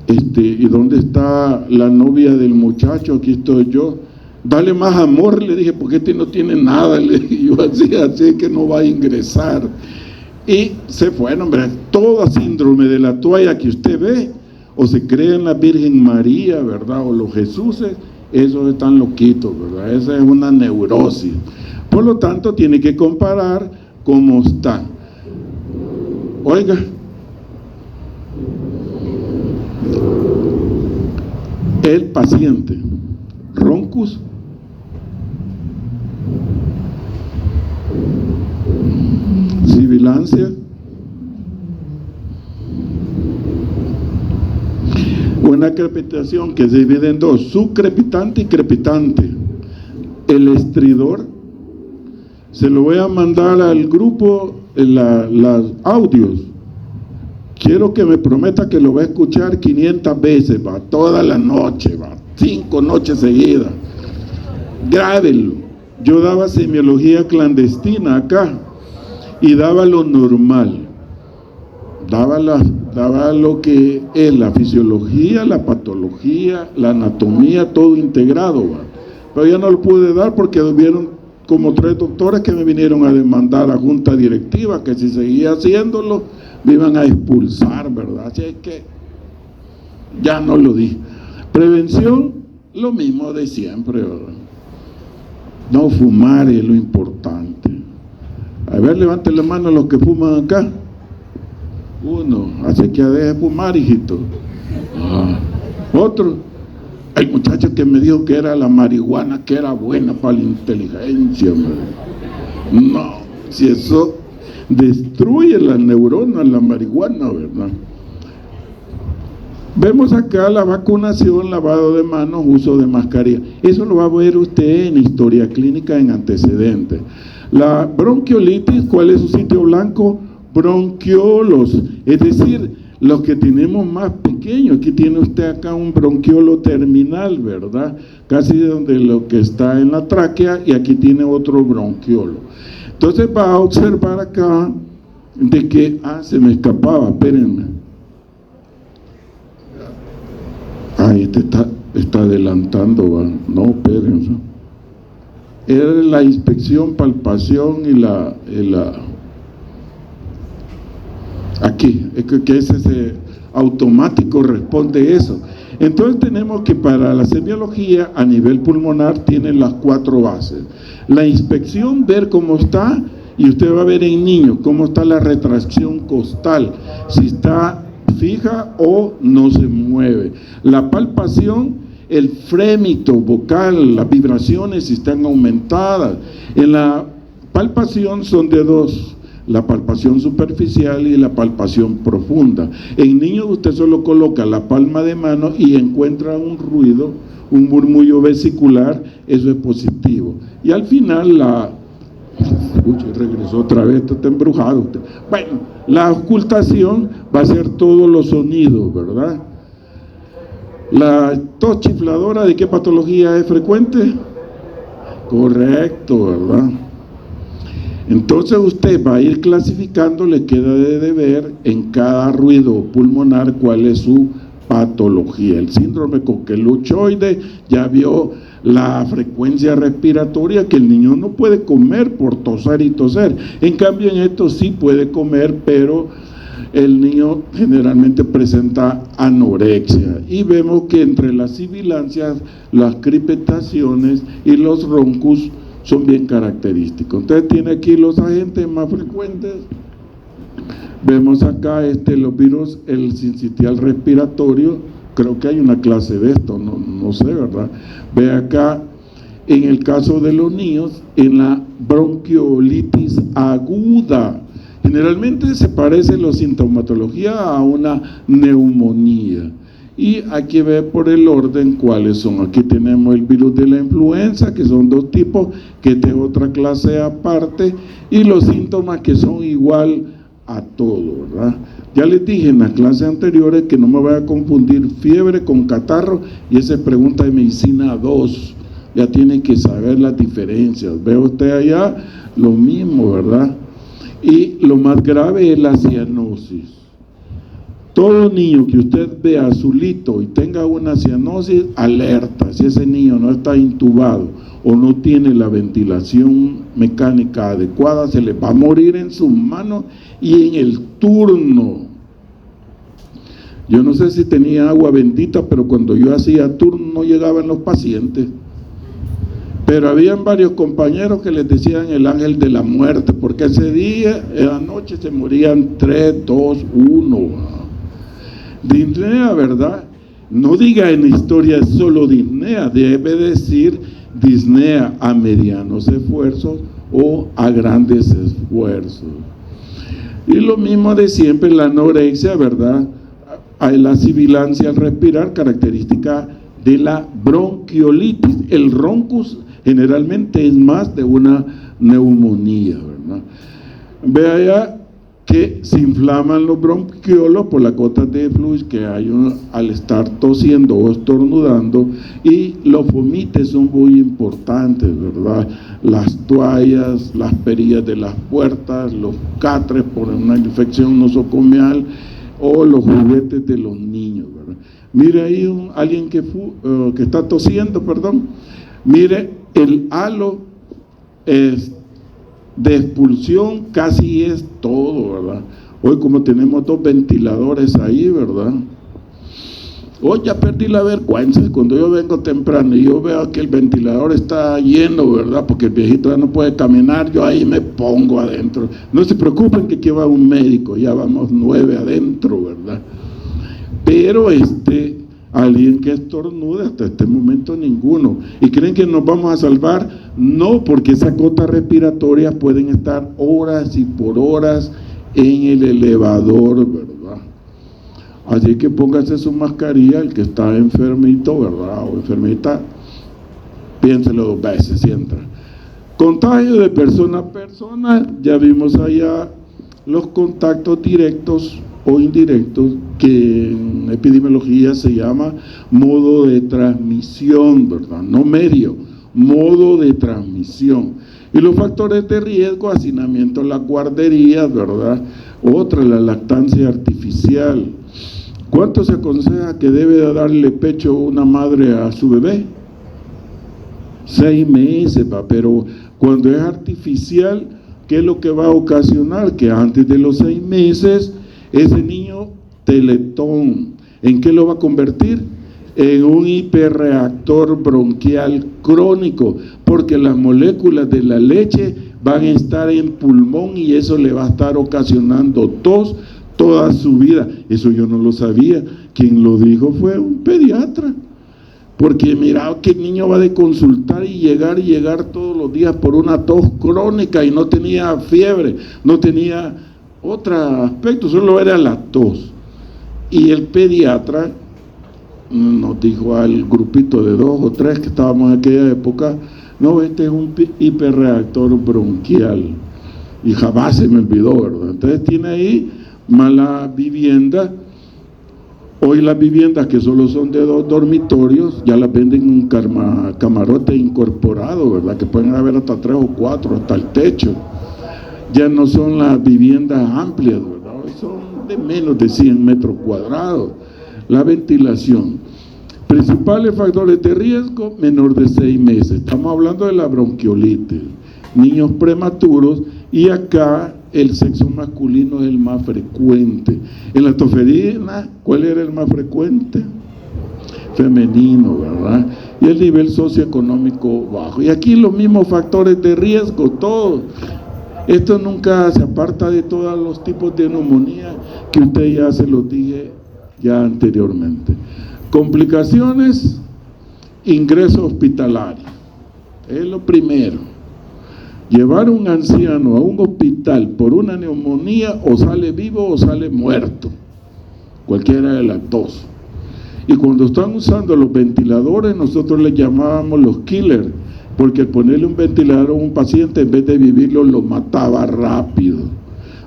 ¿y dónde está la novia del muchacho? Aquí estoy yo. Dale más amor, le dije, porque no tiene nada, le dije yo, así que no va a ingresar. Y se fue, hombre, todo síndrome de la toalla que usted ve, o se cree en la Virgen María, ¿verdad? O los Jesuses, esos están loquitos, ¿verdad? Esa es una neurosis. Por lo tanto, tiene que comparar cómo está. Oiga, el paciente, roncus, sibilancia, una crepitación que se divide en dos: subcrepitante y crepitante. El estridor, se lo voy a mandar al grupo los audios. Quiero que me prometa que lo va a escuchar 500 veces, va, toda la noche, va, 5 noches seguidas. Grábelo. Yo daba semiología clandestina acá y daba lo normal. Daba lo que es la fisiología, la patología, la anatomía, todo integrado, ¿va? Pero ya no lo pude dar porque hubieron como 3 doctores que me vinieron a demandar a junta directiva, que si seguía haciéndolo me iban a expulsar, ¿verdad? Así es que ya no lo di. Prevención, lo mismo de siempre, ¿verdad? No fumar es lo importante. A ver, levanten la mano los que fuman acá. Uno, así que deje fumar, hijito. Otro, El muchacho que me dijo que era la marihuana, que era buena para la inteligencia, madre. No, si eso destruye las neuronas, la marihuana, ¿verdad? Vemos acá la vacunación, lavado de manos, uso de mascarilla. Eso lo va a ver usted en historia clínica, en antecedentes. La bronquiolitis, ¿cuál es su sitio blanco? Bronquiolos, es decir, los que tenemos más pequeños. Aquí tiene usted acá un bronquiolo terminal, ¿verdad? Casi donde lo que está en la tráquea, y aquí tiene otro bronquiolo. Entonces va a observar acá de que, se me escapaba, espérenme. Este está adelantando, ¿va? No, espérense. Era la inspección, palpación y la aquí, es que ese automático responde eso. Entonces tenemos que para la semiología a nivel pulmonar tiene las 4 bases. La inspección, ver cómo está, y usted va a ver en niños cómo está la retracción costal, si está fija o no se mueve. La palpación, el frémito vocal, las vibraciones si están aumentadas. En la palpación son de 2, la palpación superficial y la palpación profunda. En niños usted solo coloca la palma de mano y encuentra un ruido, un murmullo vesicular, eso es positivo. Y al final regresó otra vez, está embrujado usted. Bueno, la auscultación va a ser todos los sonidos, ¿verdad? La tos chifladora, ¿de qué patología es frecuente? Correcto, ¿verdad? Entonces usted va a ir clasificando, le queda de deber en cada ruido pulmonar cuál es su patología. El síndrome coqueluchoide, ya vio la frecuencia respiratoria, que el niño no puede comer por toser y toser. En cambio en esto sí puede comer, pero el niño generalmente presenta anorexia. Y vemos que entre las sibilancias, las crepitaciones y los roncus son bien característicos. Entonces tiene aquí los agentes más frecuentes. Vemos acá los virus, el sincitial respiratorio. Creo que hay una clase de esto, no sé, ¿verdad? Ve acá, en el caso de los niños, en la bronquiolitis aguda. Generalmente se parece la sintomatología a una neumonía. Y aquí ve por el orden cuáles son. Aquí tenemos el virus de la influenza, que son 2 tipos, que esta es otra clase aparte, y los síntomas que son igual a todo, ¿verdad? Ya les dije en las clases anteriores que no me voy a confundir fiebre con catarro, y esa es pregunta de medicina 2, ya tienen que saber las diferencias. Ve usted allá lo mismo, ¿verdad? Y lo más grave es la cianosis. Todo niño que usted vea azulito y tenga una cianosis, alerta. Si ese niño no está intubado o no tiene la ventilación mecánica adecuada, se le va a morir en sus manos y en el turno. Yo no sé si tenía agua bendita, pero cuando yo hacía turno no llegaban los pacientes. Pero habían varios compañeros que les decían el ángel de la muerte, porque ese día, en la noche, se morían 3, 2, 1. Disnea, ¿verdad? No diga en historia solo disnea, debe decir disnea a medianos esfuerzos o a grandes esfuerzos. Y lo mismo de siempre, la anorexia, ¿verdad? Hay la sibilancia al respirar, característica de la bronquiolitis. El roncus generalmente es más de una neumonía, ¿verdad? Ve allá que se inflaman los bronquiolos por las gotas de fluidos que hay al estar tosiendo o estornudando, y los vomites son muy importantes, ¿verdad? Las toallas, las perillas de las puertas, los catres por una infección nosocomial o los juguetes de los niños, ¿verdad? Mire ahí alguien que está tosiendo, perdón. Mire, el halo de expulsión casi es todo, ¿verdad? Hoy como tenemos 2 ventiladores ahí, ¿verdad? Hoy ya perdí la vergüenza. Cuando yo vengo temprano y yo veo que el ventilador está lleno, ¿verdad? Porque el viejito ya no puede caminar, yo ahí me pongo adentro. No se preocupen que aquí va un médico, ya vamos 9 adentro, ¿verdad? Pero alguien que estornude, hasta este momento ninguno. ¿Y creen que nos vamos a salvar? No, porque esas gotas respiratorias pueden estar horas y por horas en el elevador, ¿verdad? Así que póngase su mascarilla, el que está enfermito, ¿verdad? O enfermita, piénselo 2 veces si entra. Contagio de persona a persona, ya vimos allá los contactos directos o indirectos, que en epidemiología se llama modo de transmisión, ¿verdad? No medio, modo de transmisión. Y los factores de riesgo, hacinamiento en las guarderías, ¿verdad? Otra, la lactancia artificial. ¿Cuánto se aconseja que debe de darle pecho una madre a su bebé? 6 meses, pero cuando es artificial, ¿qué es lo que va a ocasionar? Que antes de los 6 meses, ese niño teletón, ¿en qué lo va a convertir? En un hiperreactor bronquial crónico, porque las moléculas de la leche van a estar en pulmón y eso le va a estar ocasionando tos toda su vida. Eso yo no lo sabía. Quien lo dijo fue un pediatra, porque mira que el niño va de consultar y llegar todos los días por una tos crónica y no tenía fiebre, no tenía otro aspecto, solo era la tos. Y el pediatra nos dijo al grupito de 2 o 3 que estábamos en aquella época: no, este es un hiperreactor bronquial. Y jamás se me olvidó, ¿verdad? Entonces tiene ahí mala vivienda. Hoy las viviendas que solo son de 2 dormitorios ya las venden en un camarote incorporado, ¿verdad? Que pueden haber hasta 3 o 4, hasta el techo. Ya no son las viviendas amplias, ¿verdad? Hoy son de menos de 100 metros cuadrados. La ventilación. Principales factores de riesgo: menor de 6 meses. Estamos hablando de la bronquiolitis, niños prematuros, y acá el sexo masculino es el más frecuente. En la tosferina, ¿cuál era el más frecuente? Femenino, ¿verdad? Y el nivel socioeconómico bajo. Y aquí los mismos factores de riesgo, todos. Esto nunca se aparta de todos los tipos de neumonía que usted ya se los dije ya anteriormente. Complicaciones, ingreso hospitalario. Es lo primero. Llevar a un anciano a un hospital por una neumonía, o sale vivo o sale muerto, cualquiera de las dos. Y cuando están usando los ventiladores, nosotros les llamábamos los killers, porque al ponerle un ventilador a un paciente, en vez de vivirlo, lo mataba rápido.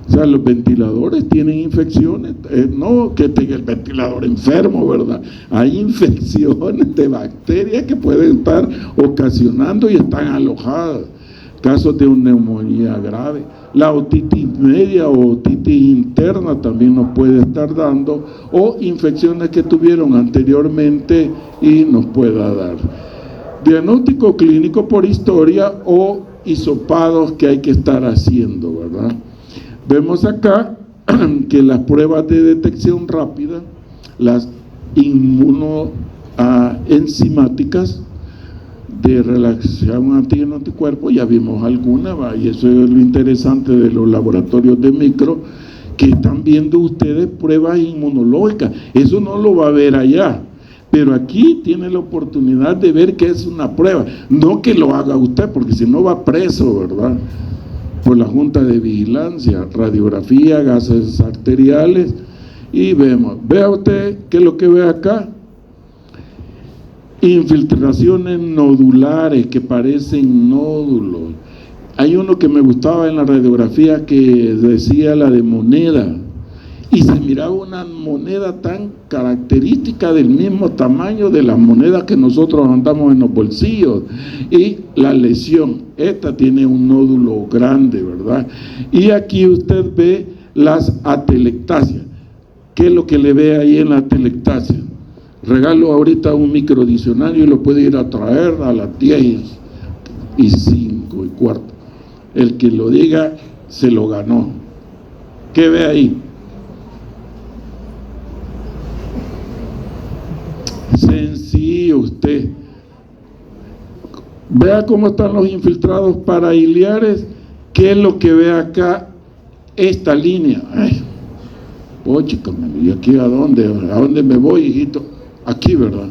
O sea, los ventiladores tienen infecciones, no que tenga el ventilador enfermo, ¿verdad? Hay infecciones de bacterias que pueden estar ocasionando y están alojadas. Casos de una neumonía grave. La otitis media o otitis interna también nos puede estar dando, o infecciones que tuvieron anteriormente y nos pueda dar. Diagnóstico clínico por historia o hisopados que hay que estar haciendo, ¿verdad? Vemos acá que las pruebas de detección rápida, las inmunoenzimáticas, de relación antígeno-anticuerpo, ya vimos algunas, y eso es lo interesante de los laboratorios de micro, que están viendo ustedes pruebas inmunológicas. Eso no lo va a ver allá, pero aquí tiene la oportunidad de ver que es una prueba, no que lo haga usted, porque si no va preso, ¿verdad? Por la Junta de Vigilancia. Radiografía, gases arteriales, y vemos, vea usted qué es lo que ve acá. Infiltraciones nodulares que parecen nódulos. Hay uno que me gustaba en la radiografía que decía la de moneda, y se miraba una moneda tan característica del mismo tamaño de las monedas que nosotros andamos en los bolsillos. Y la lesión, esta tiene un nódulo grande, ¿verdad? Y aquí usted ve las atelectasias. ¿Qué es lo que le ve ahí en la atelectasia? Regalo ahorita un microdiccionario y lo puede ir a traer a las 10:05. El que lo diga se lo ganó. ¿Qué ve ahí? Sencillo usted. Vea cómo están los infiltrados parailiares. ¿Qué es lo que ve acá? Esta línea. Ay, chica, ¿y aquí a dónde me voy, hijito? aquí, ¿verdad?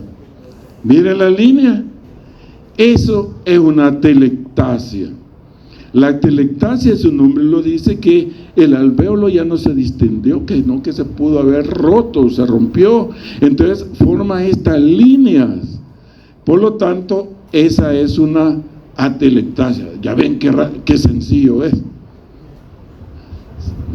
Mire la línea. Eso es una atelectasia. La atelectasia, su nombre lo dice, que el alvéolo ya no se distendió, que no, que se pudo haber roto, se rompió. Entonces forma estas líneas. Por lo tanto, esa es una atelectasia. Ya ven qué sencillo es.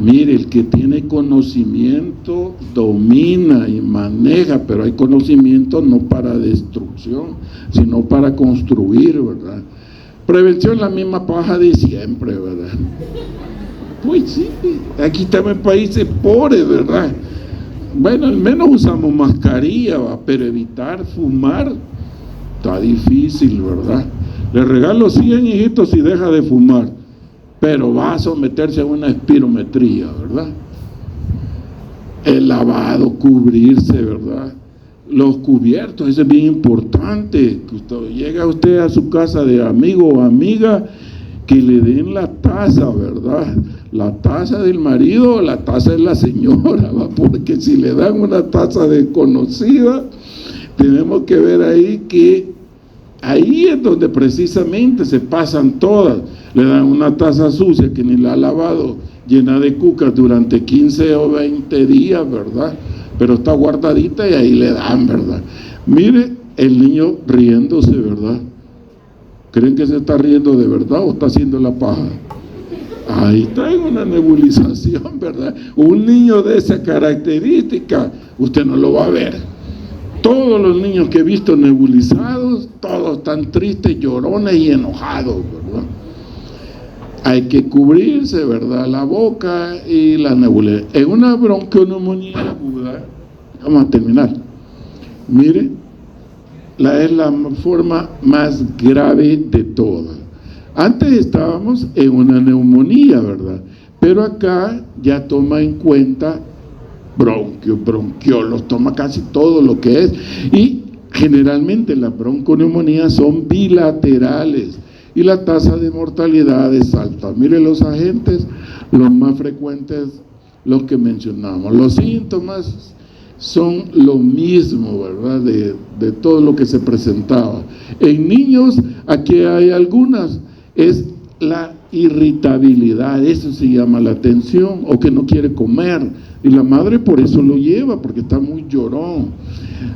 Mire, el que tiene conocimiento domina y maneja, pero hay conocimiento no para destrucción, sino para construir, ¿verdad? Prevención es la misma paja de siempre, ¿verdad? Pues sí, aquí estamos en países pobres, ¿verdad? Bueno, al menos usamos mascarilla, ¿va? Pero evitar fumar está difícil, ¿verdad? Le regalo 100 hijitos si deja de fumar, pero va a someterse a una espirometría, ¿verdad? El lavado, cubrirse, ¿verdad? Los cubiertos, eso es bien importante. Llega usted a su casa de amigo o amiga, que le den la taza, ¿verdad? La taza del marido o la taza de la señora, ¿va? Porque si le dan una taza desconocida, tenemos que ver ahí que ahí es donde precisamente se pasan todas. Le dan una taza sucia que ni la ha lavado, llena de cucas durante 15 o 20 días, ¿verdad? Pero está guardadita y ahí le dan, ¿verdad? Mire el niño riéndose, ¿verdad? ¿Creen que se está riendo de verdad o está haciendo la paja? Ahí está en una nebulización, ¿verdad? Un niño de esa característica, usted no lo va a ver. Todos los niños que he visto nebulizados, todos están tristes, llorones y enojados, ¿verdad? Hay que cubrirse, ¿verdad? La boca y la nebulización. En una bronquioneumonía aguda, vamos a terminar. Mire, es la forma más grave de todas. Antes estábamos en una neumonía, ¿verdad? Pero acá ya toma en cuenta bronquiolos, toma casi todo lo que es. Y generalmente las bronconeumonías son bilaterales y la tasa de mortalidad es alta. Mire los agentes, los más frecuentes, los que mencionamos. Los síntomas son lo mismo, ¿verdad? De todo lo que se presentaba. En niños, aquí hay algunas, es la irritabilidad, eso se llama la tensión, o que no quiere comer, y la madre por eso lo lleva, porque está muy llorón.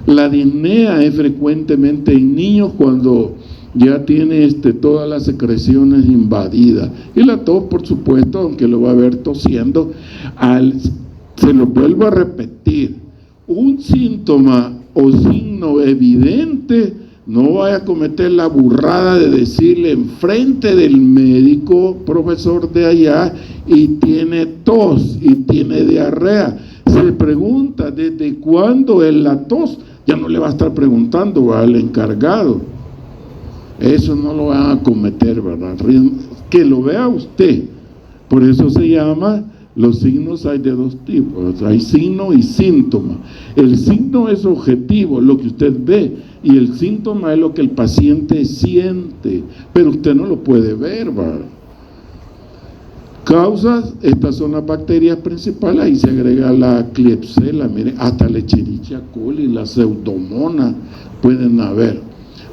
La disnea es frecuentemente en niños cuando ya tiene todas las secreciones invadidas, y la tos, por supuesto, aunque lo va a ver tosiendo, se lo vuelvo a repetir, un síntoma o signo evidente, no vaya a cometer la burrada de decirle enfrente del médico, profesor de allá, y tiene tos y tiene diarrea. Se pregunta desde cuándo es la tos, ya no le va a estar preguntando al encargado. Eso no lo van a cometer, ¿verdad? Que lo vea usted. Por eso se llama, los signos hay de dos tipos, hay signo y síntoma. El signo es objetivo, lo que usted ve, y el síntoma es lo que el paciente siente, pero usted no lo puede ver, ¿verdad? Causas, estas son las bacterias principales, ahí se agrega la Klebsiella, mire, hasta la Escherichia coli, la Pseudomonas pueden haber.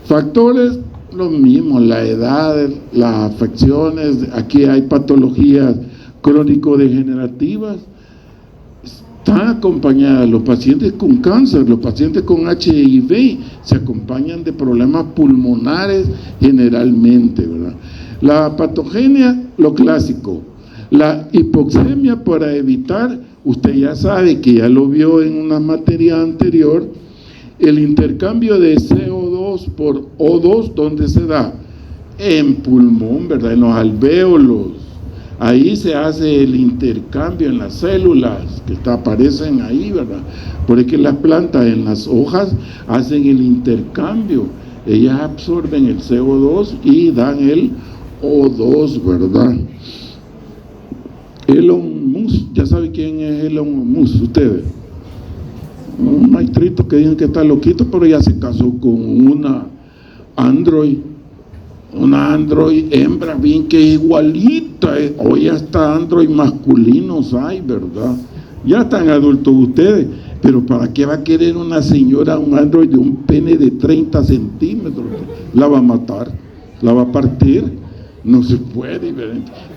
Factores, lo mismo, la edad, las afecciones, aquí hay patologías crónico-degenerativas, están acompañadas, los pacientes con cáncer, los pacientes con HIV, se acompañan de problemas pulmonares generalmente, ¿verdad? La patogenia, lo clásico, la hipoxemia para evitar, usted ya sabe que ya lo vio en una materia anterior, el intercambio de CO2 por O2, ¿dónde se da? En pulmón, ¿verdad? En los alvéolos. Ahí se hace el intercambio en las células que aparecen ahí, ¿verdad? Porque las plantas en las hojas hacen el intercambio. Ellas absorben el CO2 y dan el O2, ¿verdad? Elon Musk, ¿ya sabe quién es Elon Musk? Ustedes. Un maestrito que dicen que está loquito, pero ya se casó con una android hembra, bien que igualita, hoy hasta android masculinos hay, ¿verdad? Ya están adultos ustedes, Pero ¿para qué va a querer una señora un Android de un pene de 30 centímetros? La va a matar, la va a partir, no se puede.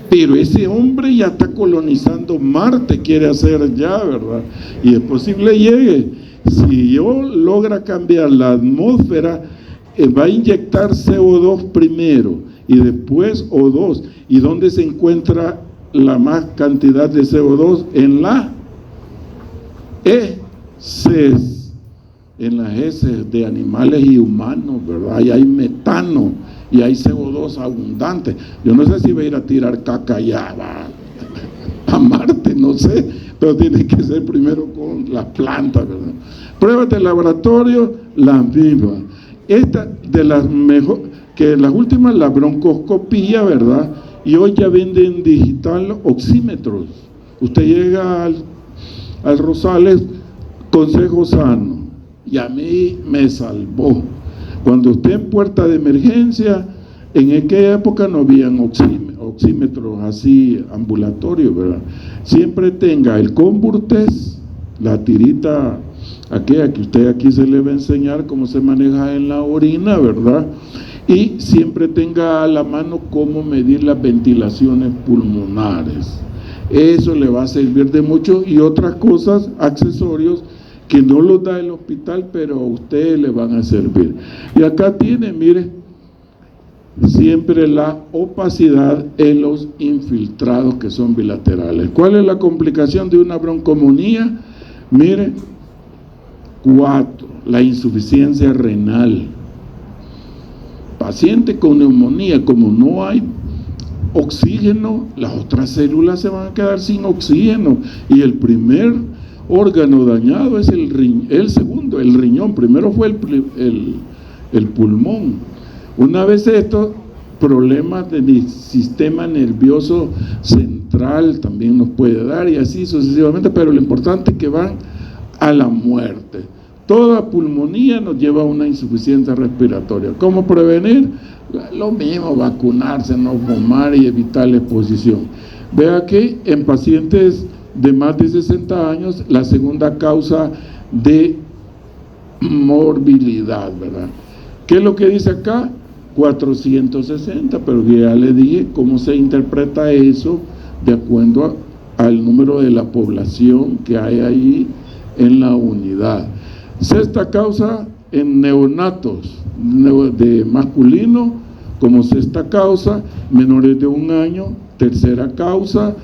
Pero ese hombre ya está colonizando Marte, quiere hacer ya, ¿verdad? Y es posible llegue. Si yo logra cambiar la atmósfera, va a inyectar CO2 primero y después O2. ¿Y dónde se encuentra la más cantidad de CO2? En la heces, en las heces de animales y humanos, ¿verdad? Ahí hay metano y hay CO2 abundante. Yo no sé si va a ir a tirar caca allá a Marte, no sé, pero tiene que ser primero con las plantas, ¿verdad? Pruebas de laboratorio, las mismas. Esta de las mejor, que las últimas, la broncoscopía, ¿verdad? Y hoy ya venden digital oxímetros. Usted llega al Rosales, consejo sano, y a mí me salvó. Cuando usted en puerta de emergencia, en aquella época no habían oxímetros así ambulatorios, ¿verdad? Siempre tenga el Conburtest, la tirita aquella que usted aquí se le va a enseñar cómo se maneja en la orina, ¿verdad? Y siempre tenga a la mano cómo medir las ventilaciones pulmonares. Eso le va a servir de mucho, y otras cosas, accesorios que no los da el hospital, pero a ustedes le van a servir. Y acá tiene, mire, siempre la opacidad en los infiltrados que son bilaterales. ¿Cuál es la complicación de una broncomonía? Mire, 4, la insuficiencia renal. Paciente con neumonía, como no hay oxígeno, las otras células se van a quedar sin oxígeno, y el primer órgano dañado es el segundo, el riñón. Primero fue el pulmón. Una vez estos problemas del sistema nervioso central también nos puede dar, y así sucesivamente, pero lo importante es que van a la muerte. Toda pulmonía nos lleva a una insuficiencia respiratoria. ¿Cómo prevenir? Lo mismo, vacunarse, no fumar y evitar la exposición. Vea que en pacientes de más de 60 años, la segunda causa de morbilidad, ¿verdad? ¿Qué es lo que dice acá? 460, pero ya le dije cómo se interpreta eso de acuerdo al número de la población que hay ahí en la unidad. Sexta causa en neonatos, de masculino, como sexta causa, menores de 1 año, tercera causa,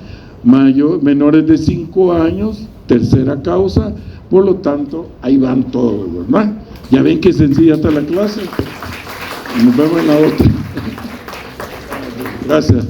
menores de 5 años, tercera causa. Por lo tanto, ahí van todos, ¿verdad? Ya ven que sencilla está la clase. Nos vemos en la otra. Gracias.